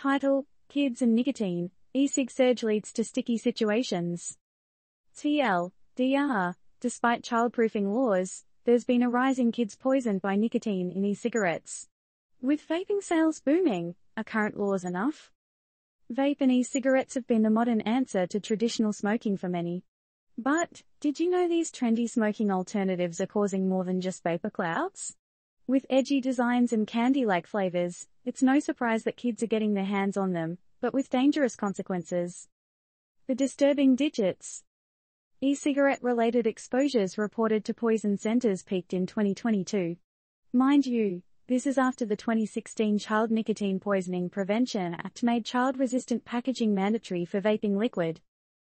Title: Kids and Nicotine, E-Cig surge leads to sticky situations. TLDR, despite childproofing laws, there's been a rise in kids poisoned by nicotine in e-cigarettes. With vaping sales booming, are current laws enough? Vape and e-cigarettes have been the modern answer to traditional smoking for many. But, did you know these trendy smoking alternatives are causing more than just vapor clouds? With edgy designs and candy-like flavors, it's no surprise that kids are getting their hands on them, but with dangerous consequences. The disturbing digits. E-cigarette-related exposures reported to poison centers peaked in 2022. Mind you, this is after the 2016 Child Nicotine Poisoning Prevention Act made child-resistant packaging mandatory for vaping liquid.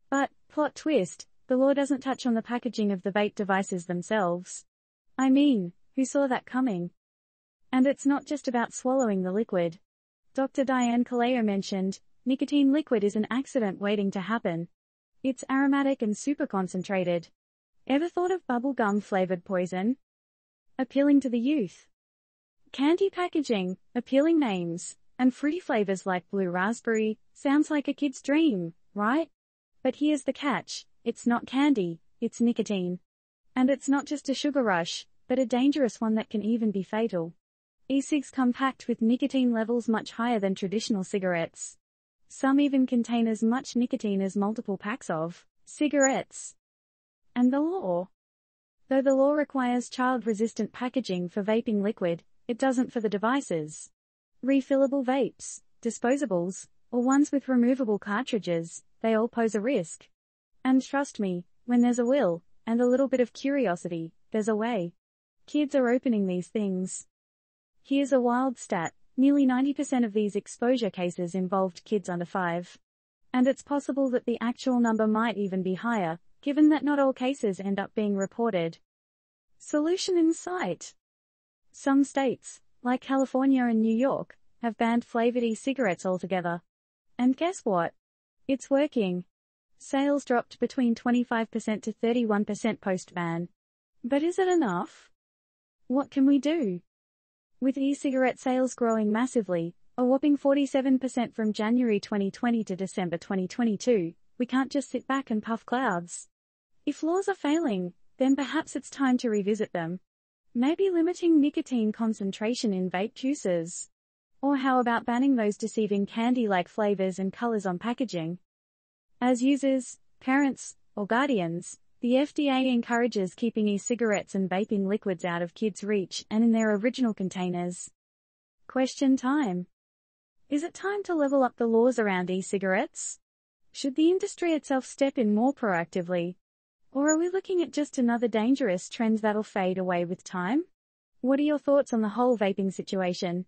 But, plot twist, the law doesn't touch on the packaging of the vape devices themselves. I mean, who saw that coming? And it's not just about swallowing the liquid. Dr. Diane Kaleo mentioned, nicotine liquid is an accident waiting to happen. It's aromatic and super concentrated. Ever thought of bubblegum flavored poison? Appealing to the youth. Candy packaging, appealing names, and fruity flavors like blue raspberry, sounds like a kid's dream, right? But here's the catch, it's not candy, it's nicotine. And it's not just a sugar rush, but a dangerous one that can even be fatal. E-cigs come packed with nicotine levels much higher than traditional cigarettes. Some even contain as much nicotine as multiple packs of cigarettes. And the law? Though the law requires child-resistant packaging for vaping liquid, it doesn't for the devices. Refillable vapes, disposables, or ones with removable cartridges, they all pose a risk. And trust me, when there's a will, and a little bit of curiosity, there's a way. Kids are opening these things. Here's a wild stat, nearly 90% of these exposure cases involved kids under 5. And it's possible that the actual number might even be higher, given that not all cases end up being reported. Solution in sight. Some states, like California and New York, have banned flavored e-cigarettes altogether. And guess what? It's working. Sales dropped between 25% to 31% post-ban. But is it enough? What can we do? With e-cigarette sales growing massively, a whopping 47% from January 2020 to December 2022, we can't just sit back and puff clouds. If laws are failing, then perhaps it's time to revisit them. Maybe limiting nicotine concentration in vape juices. Or how about banning those deceiving candy-like flavors and colors on packaging? As users, parents, or guardians, the FDA encourages keeping e-cigarettes and vaping liquids out of kids' reach and in their original containers. Question time. Is it time to level up the laws around e-cigarettes? Should the industry itself step in more proactively? Or are we looking at just another dangerous trend that'll fade away with time? What are your thoughts on the whole vaping situation?